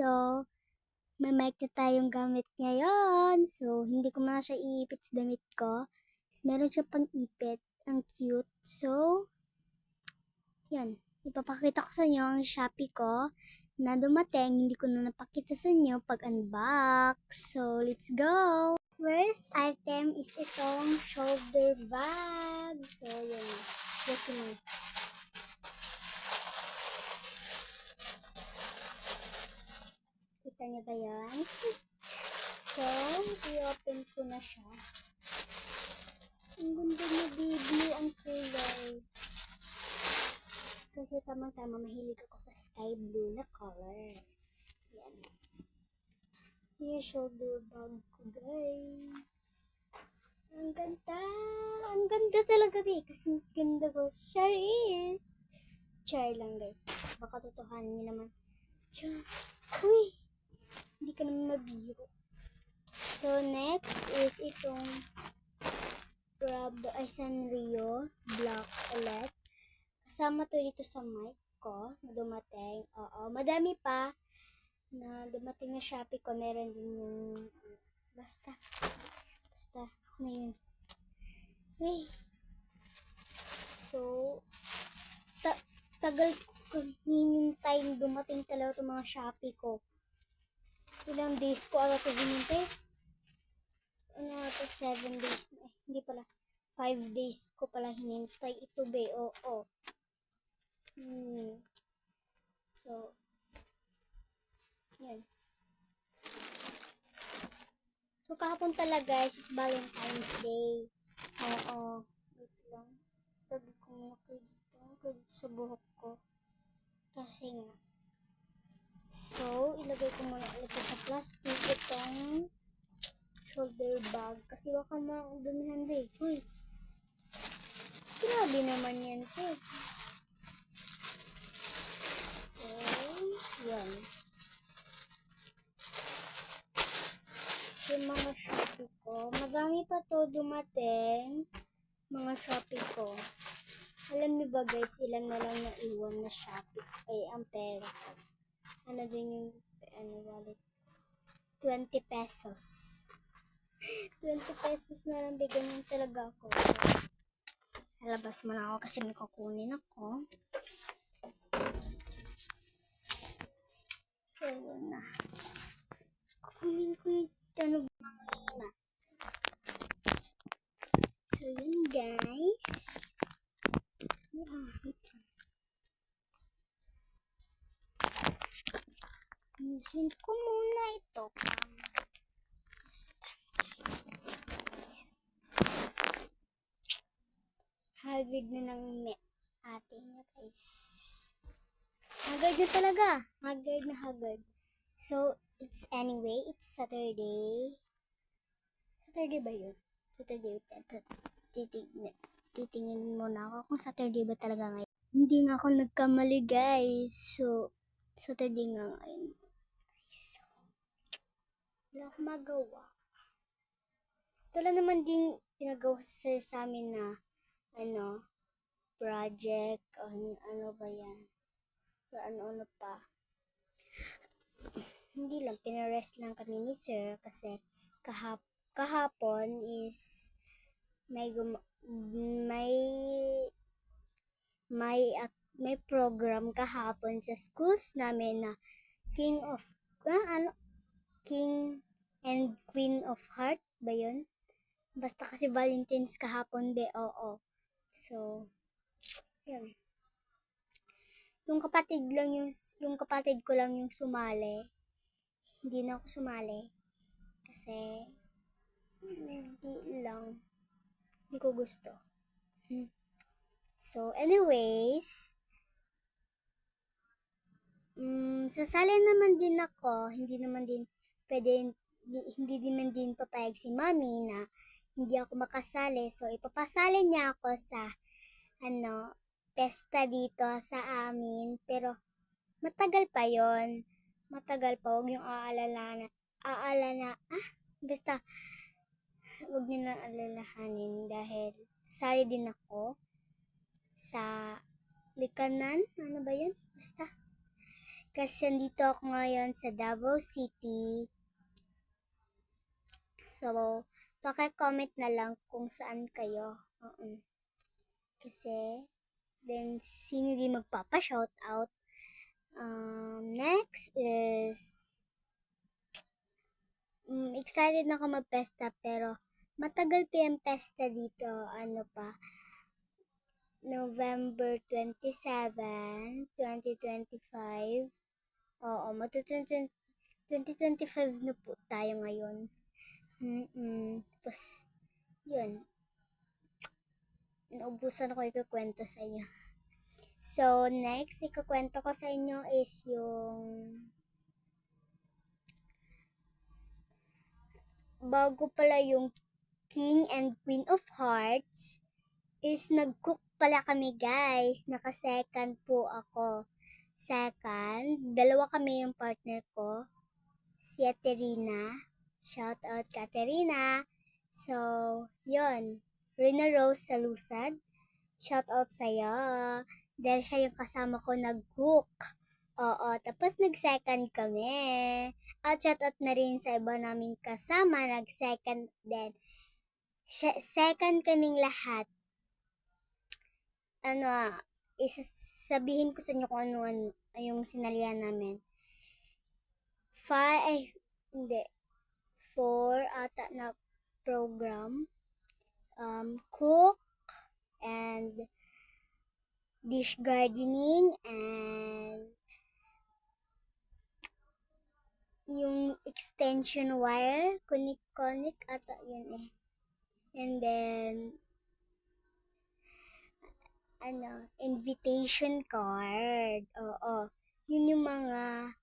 So, may mic na tayong gamit ngayon. So, hindi ko muna siya iipit sa damit ko. Tapos, meron siya pang ipit. Ang cute. So, yan. Ipapakita ko sa inyo ang Shopee ko na dumating. Hindi ko na napakita sa inyo pag unbox. So, let's go! First item is itong shoulder bag. So, yan. Yes, yun. Kita niyo ba yan? So, i-open ko na siya. Ang ganda niya, baby, ang kulay. Kasi tamang-tama, mahilig ako sa sky blue na color. Yan. Yung shoulder bag ko, guys. Ang ganda. Ang ganda talaga, babe. Kasi ganda ko. Char is. Char lang, guys. Baka totohanin niyo naman. Char. Uy. Hindi ka naman mabiro. So, next is itong Prada Sanrio Black ulit. Kasama to dito sa mic ko na dumating. Oo, madami pa na dumating na Shopee ko. Meron din yung basta ako na yun. Uy. So, tagal ko hinintay dumating talaga itong mga Shopee ko. Ilang days ko ito hinintay. Ano ito, 7 days na hindi pala. 5 days ko pala hinintay ito, be. Oo. So, yan. So, kahapon talaga, guys, is Valentine's Day. Oo. Wait lang. Lagi ko muna kayo dito sa buhok ko. Kasi nga. So, ilagay ko muna ulit sa plastic itong shoulder bag. Kasi baka madumihan din. Uy. Grabe naman yan, eh. So, yan. Yung mga Shopee ko. Madami pa to dumating. Mga Shopee ko. Alam niyo ba, guys, ilan na lang naiwan na Shopee? Ay, ang pera ko. Ano din yung wallet? 20 pesos. 20 pesos na lang, bigyan talaga ako. Lalabas mo na ako kasi may kukunin ako. So, yun na. Kukunin ko yung tanog mga lima. So, yun, guys. Ayusin ko muna ito. Hagod na ng ate niya, guys. Hagod na talaga. Hagod na hagod. So, it's Saturday. Saturday ba yun? Saturday. Titingin muna ako kung Saturday ba talaga ngayon. Hindi nga ako nagkamali, guys. So, Saturday nga ngayon. So, wala akong magawa. Wala naman din pinagawa sa amin na project o ano ba yan. O ano pa. Hindi lang, pinarest lang kami ni sir kasi kahapon is may program kahapon sa schools namin na King and Queen of Heart ba yun? Basta kasi Valentine's kahapon, be. Oo. So, yun. Yung kapatid ko lang yung sumali. Hindi na ako sumali. Kasi, hindi ko gusto. So, anyways, sasali naman din ako. Hindi naman din papayag si mami na hindi ako makasali. So, ipapasali niya ako sa, pesta dito sa amin. Pero, matagal pa yon. Matagal pa. Huwag yung basta, huwag nyo lang alalahanin dahil sasali din ako sa likanan. Ano ba yun? Basta, Kasi nandito ako ngayon sa Davao City. So, paki-comment na lang kung saan kayo. Kasi, then, sino di magpapa-shoutout? Next is, excited na ako mag-pesta pero matagal pa yung pesta dito. Ano pa? November 27, 2025. Oo, 2025 na po tayo ngayon. Tapos, yun. Naubusan ako ikukwento sa inyo. So, next, ikukwento ko sa inyo is yung bago pala yung King and Queen of Hearts is nag-cook pala kami guys. Naka-second po ako. Second, dalawa kami yung partner ko. Si Aterina. Shout out Katerina. So, yun. Rina Rose Salusad. Shout out sa'yo. Dahil siya yung kasama ko nag-cook. Oo, tapos nag-second kami. At shout out na rin sa iba naming kasama, nag-second din. Second kaming lahat. Isasabihin ko sa inyo kung ano yung sinalihan namin. 4 ata na program. Cook and dish gardening and yung extension wire, kunik ata yun eh. And then, invitation card. Oo. Yun yung mga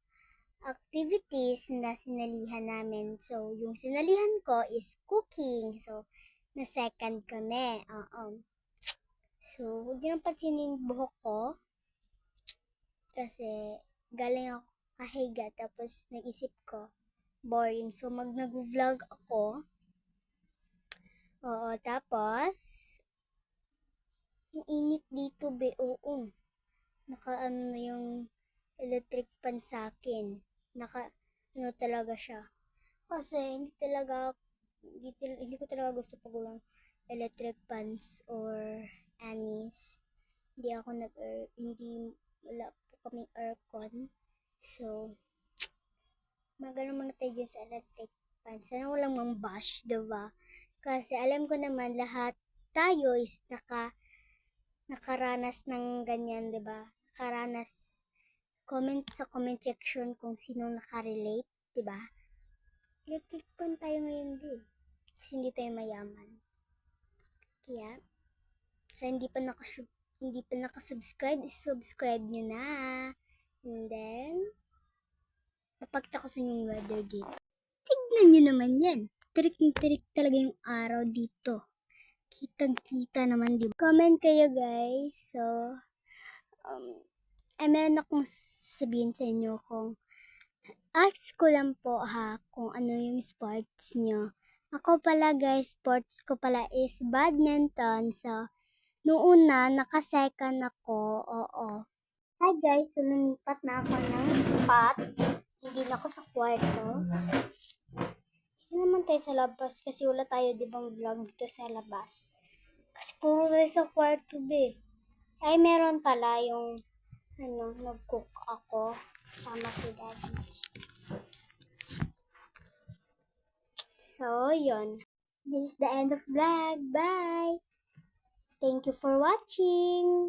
activities na sinalihan namin. So, yung sinalihan ko is cooking. So, na-second kami. So, huwag nyo nang pansinin buhok ko. Kasi, galing ako kahiga. Tapos, nag-isip ko, boring. So, nag-vlog ako. Oo, tapos, yung init dito, oo. Naka-ano na yung electric pan sa akin. Ano talaga siya. Kasi, hindi ko talaga gusto pag walang electric pans or anis. Wala po kaming aircon. So, magano muna tayo dyan sa electric pan. Sana walang mambash, diba? Kasi alam ko naman lahat tayo is nakaranas ng ganyan, diba? Nakaranas. Comment sa comment section kung sino nakarelate, diba? Electric pan tayo ngayon din. Kasi hindi tayo mayaman. Kaya, sa hindi pa nakasubscribe, subscribe nyo na. And then, papakita ko sa inyo yung weather dito. Tignan nyo naman yan. Tirik talaga yung araw dito. Kitang-kita naman, di ba? Comment kayo, guys. So, meron akong sabihin sa inyo kung ask ko lang po ha kung ano yung sports nyo. Ako pala guys, sports ko pala is badminton. So, noong una, naka-second ako. Oo. Hi guys, so lumipat na ako ng spot. Hindi na ako sa kwarto. Hindi naman tayo sa labas kasi wala tayo dibang vlog dito sa labas. Kasi puro tayo sa kwarto be. Ay, meron pala yung nag-cook ako sama si daddy. So, yun. This is the end of vlog. Bye! Thank you for watching!